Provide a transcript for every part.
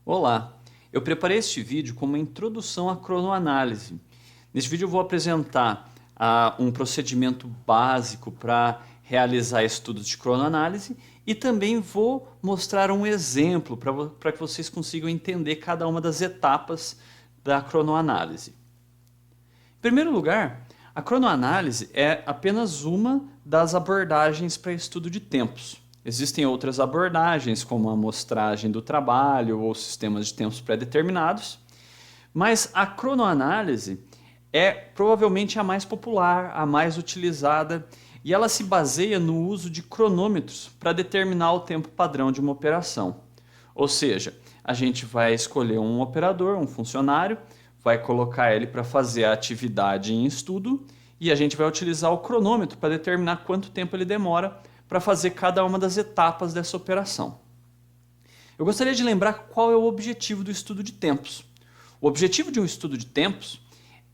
Olá, eu preparei este vídeo como uma introdução à cronoanálise. Neste vídeo eu vou apresentar um procedimento básico para realizar estudos de cronoanálise e também vou mostrar um exemplo para que vocês consigam entender cada uma das etapas da cronoanálise. Em primeiro lugar, a cronoanálise é apenas uma das abordagens para estudo de tempos. Existem outras abordagens, como a amostragem do trabalho ou sistemas de tempos pré-determinados, mas a cronoanálise é provavelmente a mais popular, a mais utilizada, e ela se baseia no uso de cronômetros para determinar o tempo padrão de uma operação. Ou seja, a gente vai escolher um operador, um funcionário, vai colocar ele para fazer a atividade em estudo e a gente vai utilizar o cronômetro para determinar quanto tempo ele demora para fazer cada uma das etapas dessa operação. Eu gostaria de lembrar qual é o objetivo do estudo de tempos. O objetivo de um estudo de tempos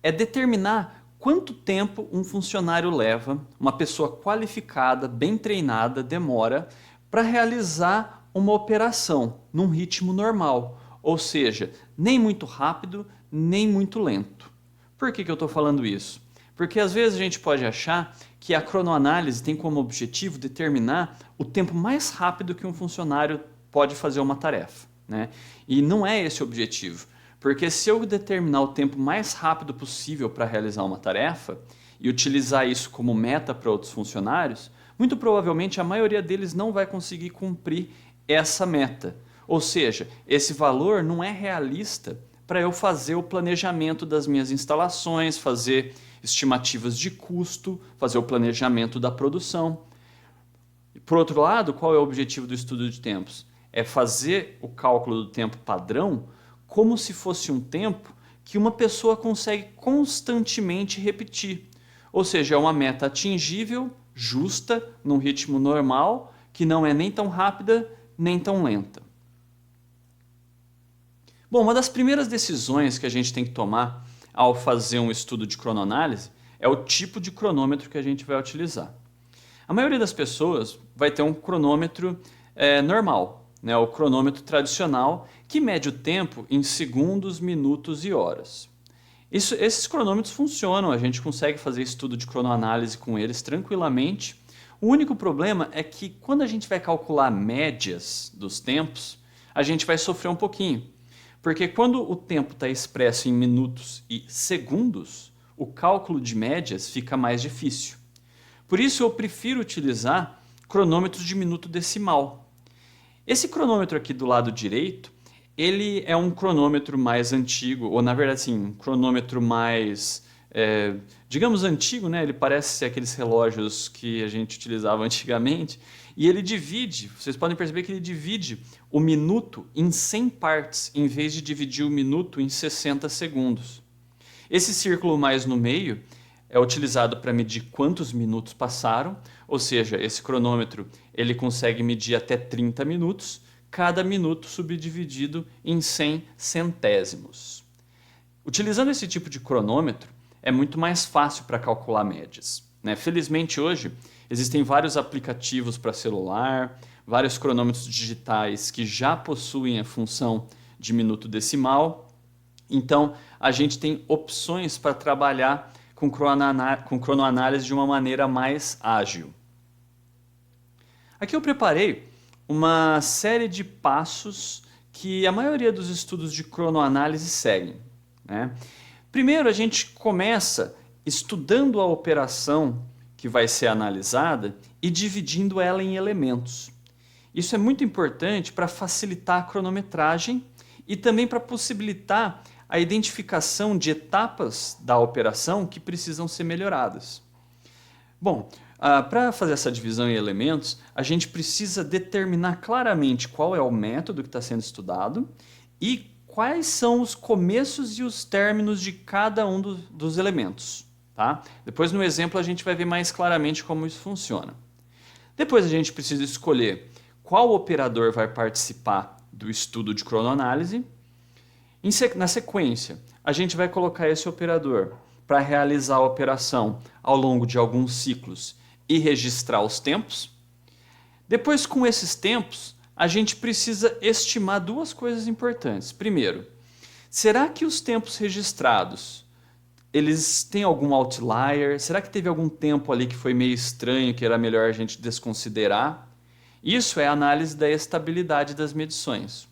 é determinar quanto tempo um funcionário leva, uma pessoa qualificada, bem treinada, demora para realizar uma operação num ritmo normal, ou seja, nem muito rápido, nem muito lento. Por que eu estou falando isso? Porque às vezes a gente pode achar que a cronoanálise tem como objetivo determinar o tempo mais rápido que um funcionário pode fazer uma tarefa, né? E não é esse o objetivo, porque se eu determinar o tempo mais rápido possível para realizar uma tarefa e utilizar isso como meta para outros funcionários, muito provavelmente a maioria deles não vai conseguir cumprir essa meta. Ou seja, esse valor não é realista para eu fazer o planejamento das minhas instalações, fazer estimativas de custo, fazer o planejamento da produção. Por outro lado, qual é o objetivo do estudo de tempos? É fazer o cálculo do tempo padrão como se fosse um tempo que uma pessoa consegue constantemente repetir. Ou seja, é uma meta atingível, justa, num ritmo normal, que não é nem tão rápida, nem tão lenta. Bom, uma das primeiras decisões que a gente tem que tomar ao fazer um estudo de cronoanálise é o tipo de cronômetro que a gente vai utilizar. A maioria das pessoas vai ter um cronômetro normal, né, o cronômetro tradicional, que mede o tempo em segundos, minutos e horas. Esses cronômetros funcionam, a gente consegue fazer estudo de cronoanálise com eles tranquilamente. O único problema é que quando a gente vai calcular médias dos tempos, a gente vai sofrer um pouquinho. Porque quando o tempo está expresso em minutos e segundos, o cálculo de médias fica mais difícil. Por isso eu prefiro utilizar cronômetros de minuto decimal. Esse cronômetro aqui do lado direito, ele é um cronômetro mais antigo, ou na verdade sim, um cronômetro mais, digamos antigo, né? Ele parece ser aqueles relógios que a gente utilizava antigamente, e ele divide, vocês podem perceber que ele divide o minuto em 100 partes, em vez de dividir o minuto em 60 segundos. Esse círculo mais no meio é utilizado para medir quantos minutos passaram, ou seja, esse cronômetro ele consegue medir até 30 minutos, cada minuto subdividido em 100 centésimos. Utilizando esse tipo de cronômetro, é muito mais fácil para calcular médias, né? Felizmente hoje existem vários aplicativos para celular, vários cronômetros digitais que já possuem a função de minuto decimal. Então, a gente tem opções para trabalhar com cronoanálise de uma maneira mais ágil. Aqui eu preparei uma série de passos que a maioria dos estudos de cronoanálise seguem, né? Primeiro, a gente começa estudando a operação que vai ser analisada e dividindo ela em elementos. Isso é muito importante para facilitar a cronometragem e também para possibilitar a identificação de etapas da operação que precisam ser melhoradas. Bom, para fazer essa divisão em elementos, a gente precisa determinar claramente qual é o método que está sendo estudado e quais são os começos e os términos de cada um dos elementos. Tá? Depois no exemplo a gente vai ver mais claramente como isso funciona. Depois a gente precisa escolher qual operador vai participar do estudo de cronoanálise. Na sequência, a gente vai colocar esse operador para realizar a operação ao longo de alguns ciclos e registrar os tempos. Depois, com esses tempos, a gente precisa estimar duas coisas importantes. Primeiro, será que os tempos registrados, eles têm algum outlier? Será que teve algum tempo ali que foi meio estranho, que era melhor a gente desconsiderar? Isso é a análise da estabilidade das medições.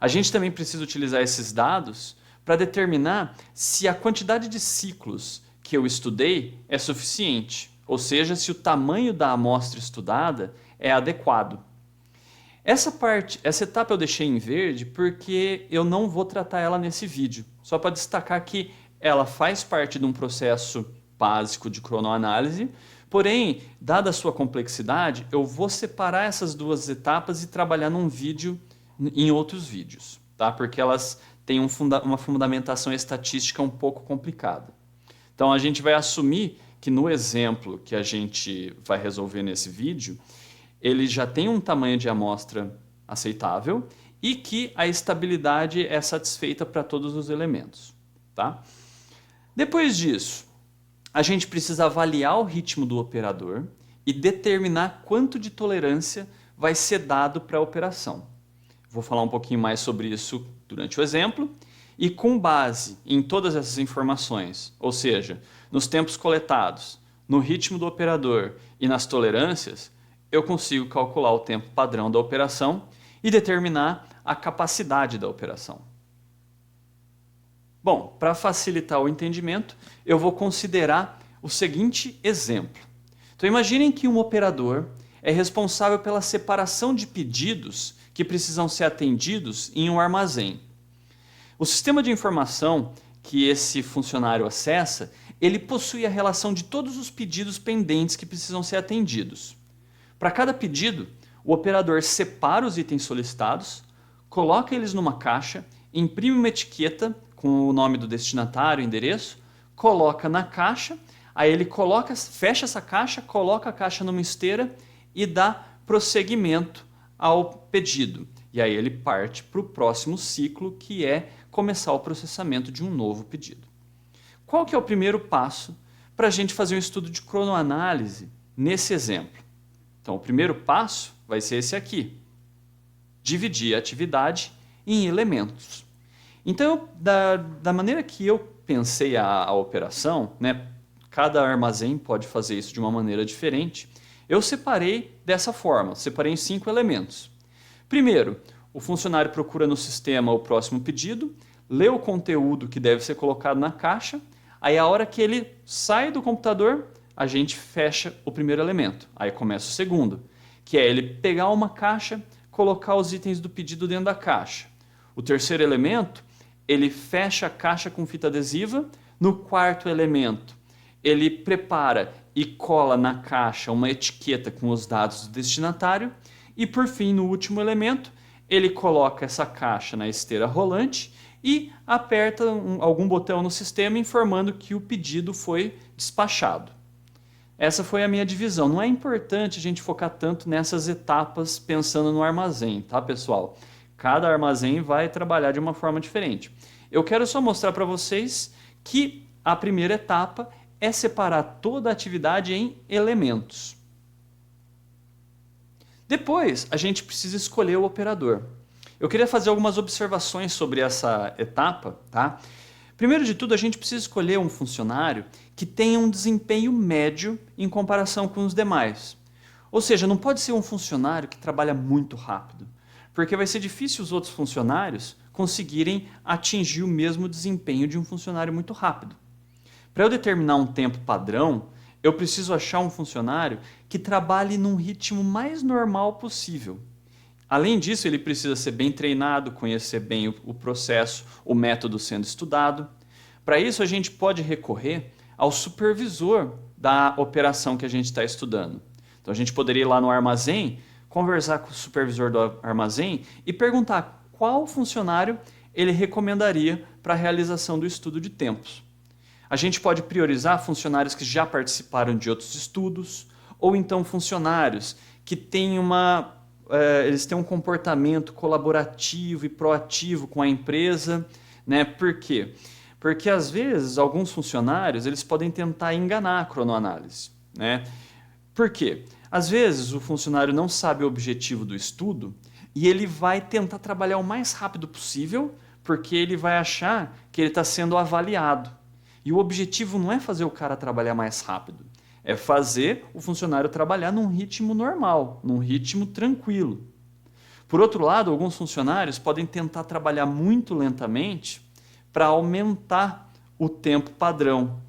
A gente também precisa utilizar esses dados para determinar se a quantidade de ciclos que eu estudei é suficiente, ou seja, se o tamanho da amostra estudada é adequado. Essa etapa eu deixei em verde porque eu não vou tratar ela nesse vídeo, só para destacar que ela faz parte de um processo básico de cronoanálise, porém, dada a sua complexidade, eu vou separar essas duas etapas e trabalhar num vídeo em outros vídeos, tá? Porque elas têm uma fundamentação estatística um pouco complicada. Então a gente vai assumir que no exemplo que a gente vai resolver nesse vídeo, ele já tem um tamanho de amostra aceitável e que a estabilidade é satisfeita para todos os elementos, tá? Depois disso, a gente precisa avaliar o ritmo do operador e determinar quanto de tolerância vai ser dado para a operação. Vou falar um pouquinho mais sobre isso durante o exemplo. E com base em todas essas informações, ou seja, nos tempos coletados, no ritmo do operador e nas tolerâncias, eu consigo calcular o tempo padrão da operação e determinar a capacidade da operação. Bom, para facilitar o entendimento, eu vou considerar o seguinte exemplo. Então imaginem que um operador é responsável pela separação de pedidos que precisam ser atendidos em um armazém. O sistema de informação que esse funcionário acessa, ele possui a relação de todos os pedidos pendentes que precisam ser atendidos. Para cada pedido, o operador separa os itens solicitados, coloca eles numa caixa, imprime uma etiqueta com o nome do destinatário, endereço, coloca na caixa, aí ele fecha essa caixa, coloca a caixa numa esteira e dá prosseguimento ao pedido. E aí ele parte para o próximo ciclo, que é começar o processamento de um novo pedido. Qual que é o primeiro passo para a gente fazer um estudo de cronoanálise nesse exemplo? Então, o primeiro passo vai ser esse aqui. Dividir a atividade em elementos. Então, da maneira que eu pensei a operação, né, cada armazém pode fazer isso de uma maneira diferente, eu separei dessa forma, separei em 5 elementos. Primeiro, o funcionário procura no sistema o próximo pedido, lê o conteúdo que deve ser colocado na caixa, aí a hora que ele sai do computador, a gente fecha o primeiro elemento. Aí começa o segundo, que é ele pegar uma caixa, colocar os itens do pedido dentro da caixa. O terceiro elemento, ele fecha a caixa com fita adesiva. No quarto elemento, ele prepara e cola na caixa uma etiqueta com os dados do destinatário. E por fim, no último elemento, ele coloca essa caixa na esteira rolante e aperta algum botão no sistema informando que o pedido foi despachado. Essa foi a minha divisão. Não é importante a gente focar tanto nessas etapas pensando no armazém, tá, pessoal? Cada armazém vai trabalhar de uma forma diferente. Eu quero só mostrar para vocês que a primeira etapa é separar toda a atividade em elementos. Depois, a gente precisa escolher o operador. Eu queria fazer algumas observações sobre essa etapa, tá? Primeiro de tudo, a gente precisa escolher um funcionário que tenha um desempenho médio em comparação com os demais. Ou seja, não pode ser um funcionário que trabalha muito rápido, porque vai ser difícil os outros funcionários conseguirem atingir o mesmo desempenho de um funcionário muito rápido. Para eu determinar um tempo padrão, eu preciso achar um funcionário que trabalhe num ritmo mais normal possível. Além disso, ele precisa ser bem treinado, conhecer bem o processo, o método sendo estudado. Para isso, a gente pode recorrer ao supervisor da operação que a gente está estudando. Então, a gente poderia ir lá no armazém, conversar com o supervisor do armazém e perguntar qual funcionário ele recomendaria para a realização do estudo de tempos. A gente pode priorizar funcionários que já participaram de outros estudos, ou então funcionários que têm eles têm um comportamento colaborativo e proativo com a empresa, né? Por quê? Porque às vezes alguns funcionários eles podem tentar enganar a cronoanálise, né? Por quê? Às vezes, o funcionário não sabe o objetivo do estudo e ele vai tentar trabalhar o mais rápido possível porque ele vai achar que ele está sendo avaliado. E o objetivo não é fazer o cara trabalhar mais rápido, é fazer o funcionário trabalhar num ritmo normal, num ritmo tranquilo. Por outro lado, alguns funcionários podem tentar trabalhar muito lentamente para aumentar o tempo padrão,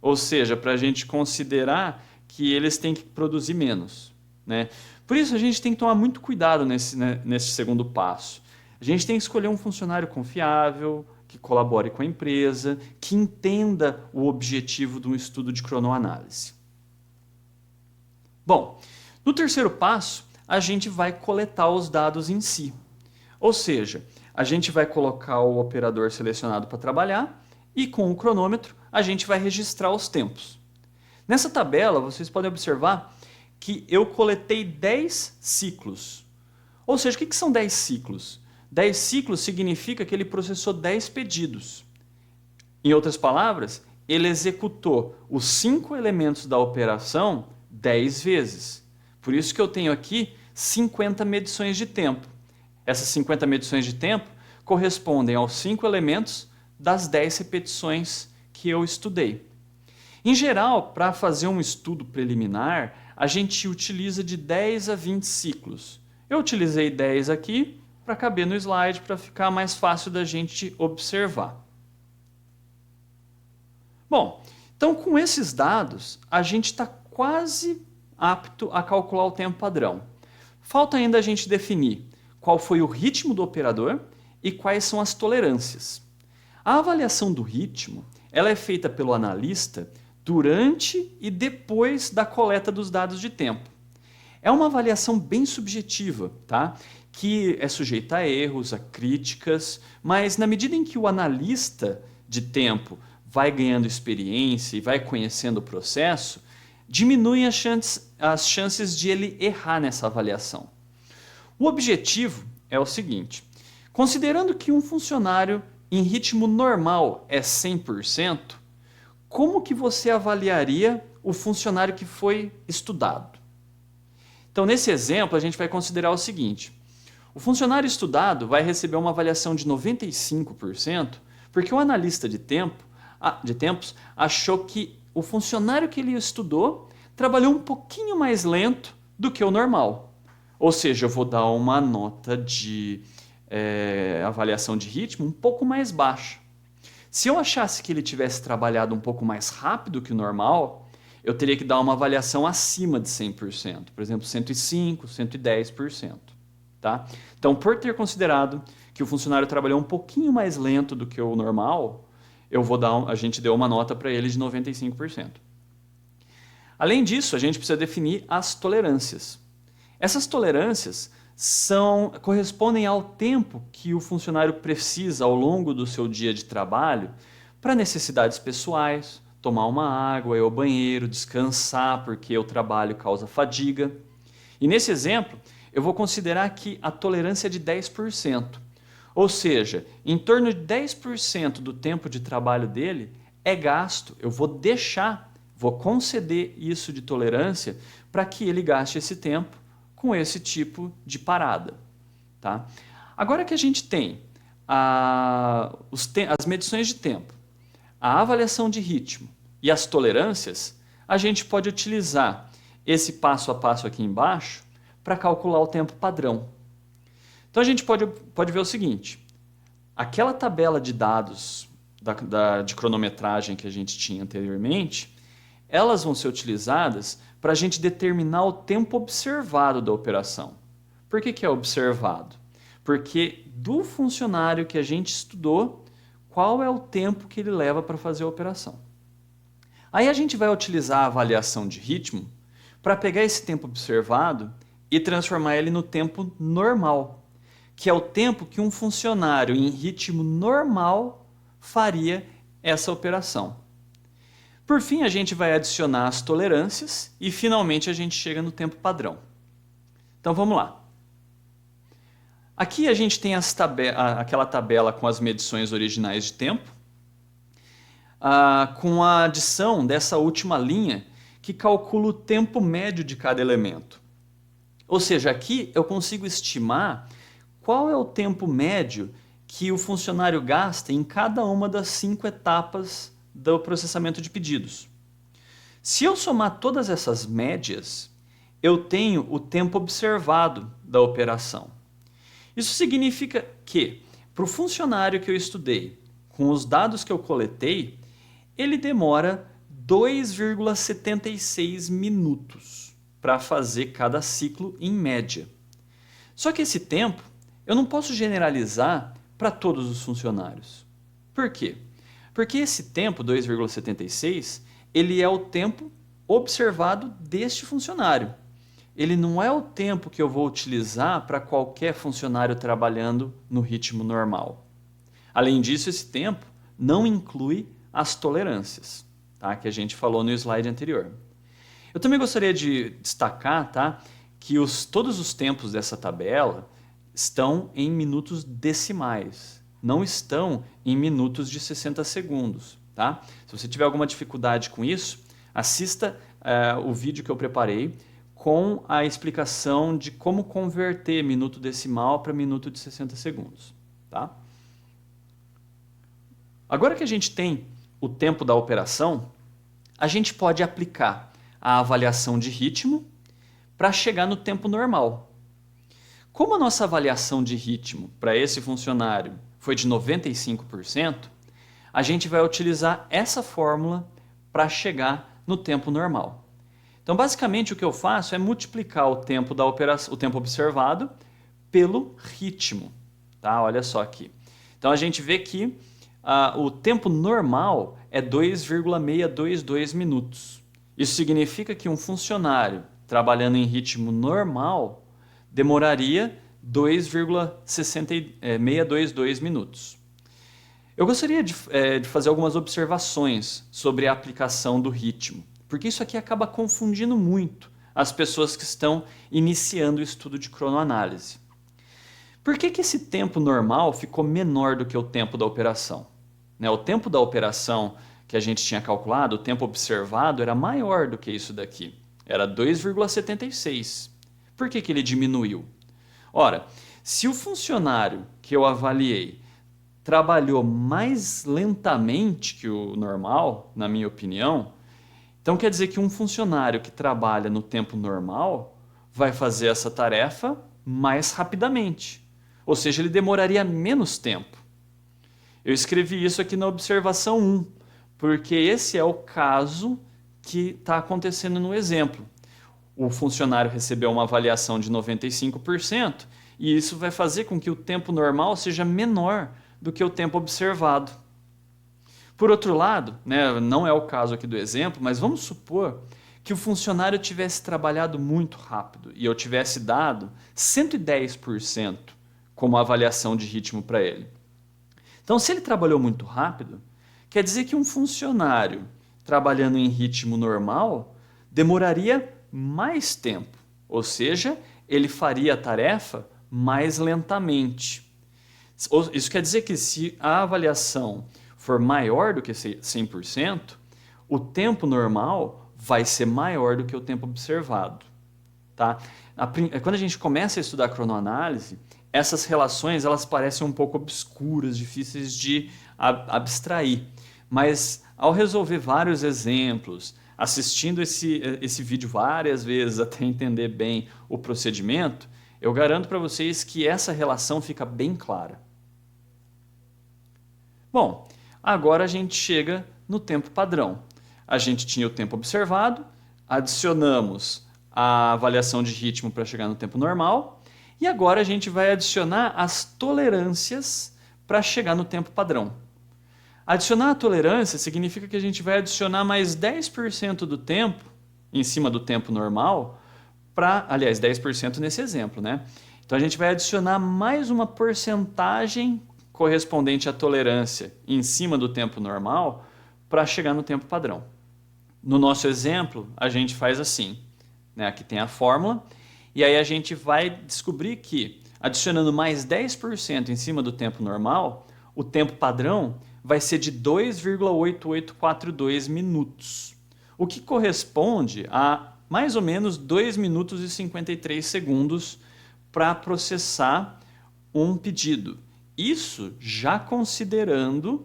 ou seja, para a gente considerar que eles têm que produzir menos, né? Por isso, a gente tem que tomar muito cuidado nesse segundo passo. A gente tem que escolher um funcionário confiável, que colabore com a empresa, que entenda o objetivo de um estudo de cronoanálise. Bom, no terceiro passo, a gente vai coletar os dados em si. Ou seja, a gente vai colocar o operador selecionado para trabalhar e com o cronômetro a gente vai registrar os tempos. Nessa tabela, vocês podem observar que eu coletei 10 ciclos. Ou seja, o que são 10 ciclos? 10 ciclos significa que ele processou 10 pedidos. Em outras palavras, ele executou os 5 elementos da operação 10 vezes. Por isso que eu tenho aqui 50 medições de tempo. Essas 50 medições de tempo correspondem aos 5 elementos das 10 repetições que eu estudei. Em geral, para fazer um estudo preliminar, a gente utiliza de 10 a 20 ciclos. Eu utilizei 10 aqui para caber no slide, para ficar mais fácil da gente observar. Bom, então com esses dados, a gente está quase apto a calcular o tempo padrão. Falta ainda a gente definir qual foi o ritmo do operador e quais são as tolerâncias. A avaliação do ritmo ela é feita pelo analista durante e depois da coleta dos dados de tempo. É uma avaliação bem subjetiva, tá? Que é sujeita a erros, a críticas, mas na medida em que o analista de tempo vai ganhando experiência e vai conhecendo o processo, diminuem as chances de ele errar nessa avaliação. O objetivo é o seguinte: considerando que um funcionário em ritmo normal é 100%, como que você avaliaria o funcionário que foi estudado? Então, nesse exemplo, a gente vai considerar o seguinte: o funcionário estudado vai receber uma avaliação de 95%, porque o analista de tempos achou que o funcionário que ele estudou trabalhou um pouquinho mais lento do que o normal. Ou seja, eu vou dar uma nota de avaliação de ritmo um pouco mais baixa. Se eu achasse que ele tivesse trabalhado um pouco mais rápido que o normal, eu teria que dar uma avaliação acima de 100%, por exemplo, 105%, 110%. Tá? Então, por ter considerado que o funcionário trabalhou um pouquinho mais lento do que o normal, a gente deu uma nota para ele de 95%. Além disso, a gente precisa definir as tolerâncias. Essas tolerâncias correspondem ao tempo que o funcionário precisa ao longo do seu dia de trabalho para necessidades pessoais, tomar uma água, ir ao banheiro, descansar porque o trabalho causa fadiga. E nesse exemplo, eu vou considerar aqui a tolerância de 10%. Ou seja, em torno de 10% do tempo de trabalho dele é gasto. Eu vou conceder isso de tolerância para que ele gaste esse tempo com esse tipo de parada. Tá? Agora que a gente tem as medições de tempo, a avaliação de ritmo e as tolerâncias, a gente pode utilizar esse passo a passo aqui embaixo para calcular o tempo padrão. Então a gente pode ver o seguinte: aquela tabela de dados de cronometragem que a gente tinha anteriormente, elas vão ser utilizadas para a gente determinar o tempo observado da operação. Por que é observado? Porque do funcionário que a gente estudou, qual é o tempo que ele leva para fazer a operação. Aí a gente vai utilizar a avaliação de ritmo para pegar esse tempo observado e transformar ele no tempo normal, que é o tempo que um funcionário em ritmo normal faria essa operação. Por fim, a gente vai adicionar as tolerâncias e finalmente a gente chega no tempo padrão. Então vamos lá. Aqui a gente tem aquela tabela com as medições originais de tempo, com a adição dessa última linha, que calcula o tempo médio de cada elemento. Ou seja, aqui eu consigo estimar qual é o tempo médio que o funcionário gasta em cada uma das 5 etapas do processamento de pedidos. Se eu somar todas essas médias, eu tenho o tempo observado da operação. Isso significa que, para o funcionário que eu estudei, com os dados que eu coletei, ele demora 2,76 minutos para fazer cada ciclo em média. Só que esse tempo eu não posso generalizar para todos os funcionários. Por quê? Porque esse tempo, 2,76, ele é o tempo observado deste funcionário. Ele não é o tempo que eu vou utilizar para qualquer funcionário trabalhando no ritmo normal. Além disso, esse tempo não inclui as tolerâncias, tá? Que a gente falou no slide anterior. Eu também gostaria de destacar, tá, que todos os tempos dessa tabela estão em minutos decimais, não estão em minutos de 60 segundos. Tá? Se você tiver alguma dificuldade com isso, assista o vídeo que eu preparei com a explicação de como converter minuto decimal para minuto de 60 segundos. Tá? Agora que a gente tem o tempo da operação, a gente pode aplicar a avaliação de ritmo para chegar no tempo normal. Como a nossa avaliação de ritmo para esse funcionário foi de 95%, a gente vai utilizar essa fórmula para chegar no tempo normal. Então, basicamente, o que eu faço é multiplicar o tempo da operação, o tempo observado pelo ritmo. Tá? Olha só aqui. Então, a gente vê que o tempo normal é 2,622 minutos. Isso significa que um funcionário trabalhando em ritmo normal demoraria 2,622 minutos. Eu gostaria de fazer algumas observações sobre a aplicação do ritmo, porque isso aqui acaba confundindo muito as pessoas que estão iniciando o estudo de cronoanálise. Por que esse tempo normal ficou menor do que o tempo da operação? O tempo da operação que a gente tinha calculado, o tempo observado, era maior do que isso daqui. Era 2,76. Por que ele diminuiu? Ora, se o funcionário que eu avaliei trabalhou mais lentamente que o normal, na minha opinião, então quer dizer que um funcionário que trabalha no tempo normal vai fazer essa tarefa mais rapidamente. Ou seja, ele demoraria menos tempo. Eu escrevi isso aqui na observação 1, porque esse é o caso que está acontecendo no exemplo. O funcionário recebeu uma avaliação de 95% e isso vai fazer com que o tempo normal seja menor do que o tempo observado. Por outro lado, não é o caso aqui do exemplo, mas vamos supor que o funcionário tivesse trabalhado muito rápido e eu tivesse dado 110% como avaliação de ritmo para ele. Então, se ele trabalhou muito rápido, quer dizer que um funcionário trabalhando em ritmo normal demoraria mais tempo, ou seja, ele faria a tarefa mais lentamente. Isso quer dizer que se a avaliação for maior do que 100%, o tempo normal vai ser maior do que o tempo observado. Tá? Quando a gente começa a estudar cronoanálise, essas relações elas parecem um pouco obscuras, difíceis de abstrair. Mas ao resolver vários exemplos, assistindo esse vídeo várias vezes até entender bem o procedimento, eu garanto para vocês que essa relação fica bem clara. Bom, agora a gente chega no tempo padrão. A gente tinha o tempo observado, adicionamos a avaliação de ritmo para chegar no tempo normal, e agora a gente vai adicionar as tolerâncias para chegar no tempo padrão. Adicionar a tolerância significa que a gente vai adicionar mais 10% do tempo, em cima do tempo normal, aliás, 10% nesse exemplo, né? Então a gente vai adicionar mais uma porcentagem correspondente à tolerância em cima do tempo normal para chegar no tempo padrão. No nosso exemplo, a gente faz assim, né? Aqui tem a fórmula, e aí a gente vai descobrir que, adicionando mais 10% em cima do tempo normal, o tempo padrão vai ser de 2,8842 minutos. o que corresponde a mais ou menos 2 minutos e 53 segundos para processar um pedido. Isso já considerando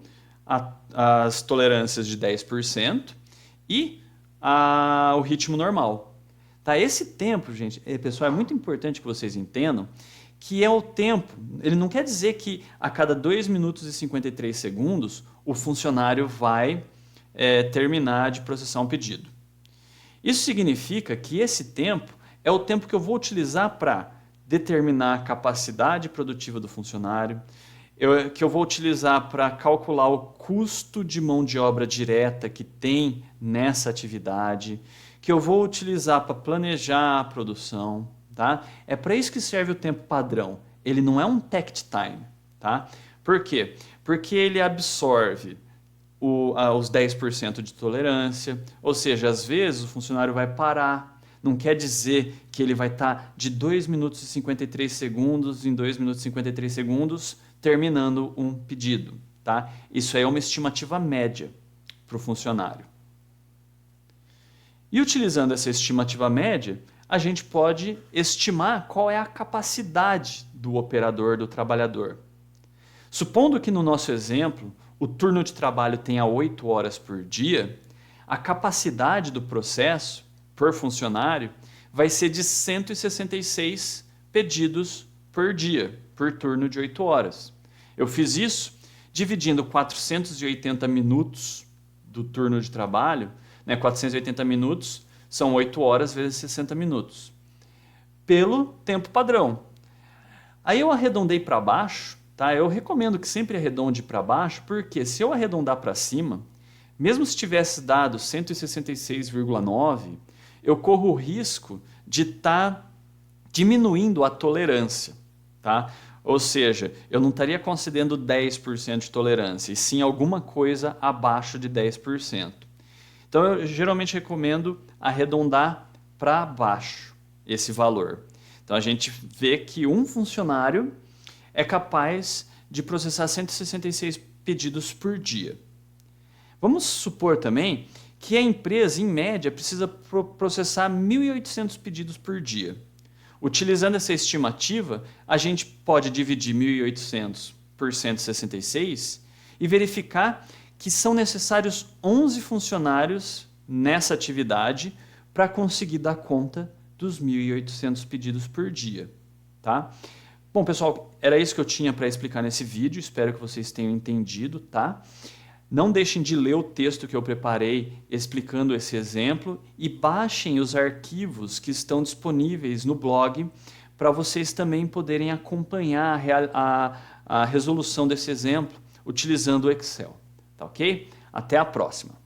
as tolerâncias de 10% e o ritmo normal. Tá? Esse tempo, gente, pessoal, é muito importante que vocês entendam que é o tempo, ele não quer dizer que a cada 2 minutos e 53 segundos o funcionário vai terminar de processar um pedido. Isso significa que esse tempo é o tempo que eu vou utilizar para determinar a capacidade produtiva do funcionário, que eu vou utilizar para calcular o custo de mão de obra direta que tem nessa atividade, que eu vou utilizar para planejar a produção. Tá? É para isso que serve o tempo padrão. Ele não é um takt time. Tá? Por quê? Porque ele absorve os 10% de tolerância, ou seja, às vezes o funcionário vai parar. Não quer dizer que ele vai estar de 2 minutos e 53 segundos em 2 minutos e 53 segundos terminando um pedido. Tá? Isso aí é uma estimativa média para o funcionário. E utilizando essa estimativa média, a gente pode estimar qual é a capacidade do operador, do trabalhador. Supondo que no nosso exemplo o turno de trabalho tenha 8 horas por dia, a capacidade do processo por funcionário vai ser de 166 pedidos por dia, por turno de 8 horas. Eu fiz isso dividindo 480 minutos do turno de trabalho, 480 minutos são 8 horas vezes 60 minutos, pelo tempo padrão. Aí eu arredondei para baixo, tá? Eu recomendo que sempre arredonde para baixo, porque se eu arredondar para cima, mesmo se tivesse dado 166,9, eu corro o risco de estar diminuindo a tolerância, tá? Ou seja, eu não estaria concedendo 10% de tolerância, e sim alguma coisa abaixo de 10%. Então eu geralmente recomendo arredondar para baixo esse valor. Então a gente vê que um funcionário é capaz de processar 166 pedidos por dia. Vamos supor também que a empresa, em média, precisa processar 1.800 pedidos por dia. Utilizando essa estimativa, a gente pode dividir 1.800 por 166 e verificar que são necessários 11 funcionários nessa atividade para conseguir dar conta dos 1.800 pedidos por dia. Tá? Bom, pessoal, era isso que eu tinha para explicar nesse vídeo. Espero que vocês tenham entendido. Tá? Não deixem de ler o texto que eu preparei explicando esse exemplo e baixem os arquivos que estão disponíveis no blog para vocês também poderem acompanhar a resolução desse exemplo utilizando o Excel. Tá ok? Até a próxima!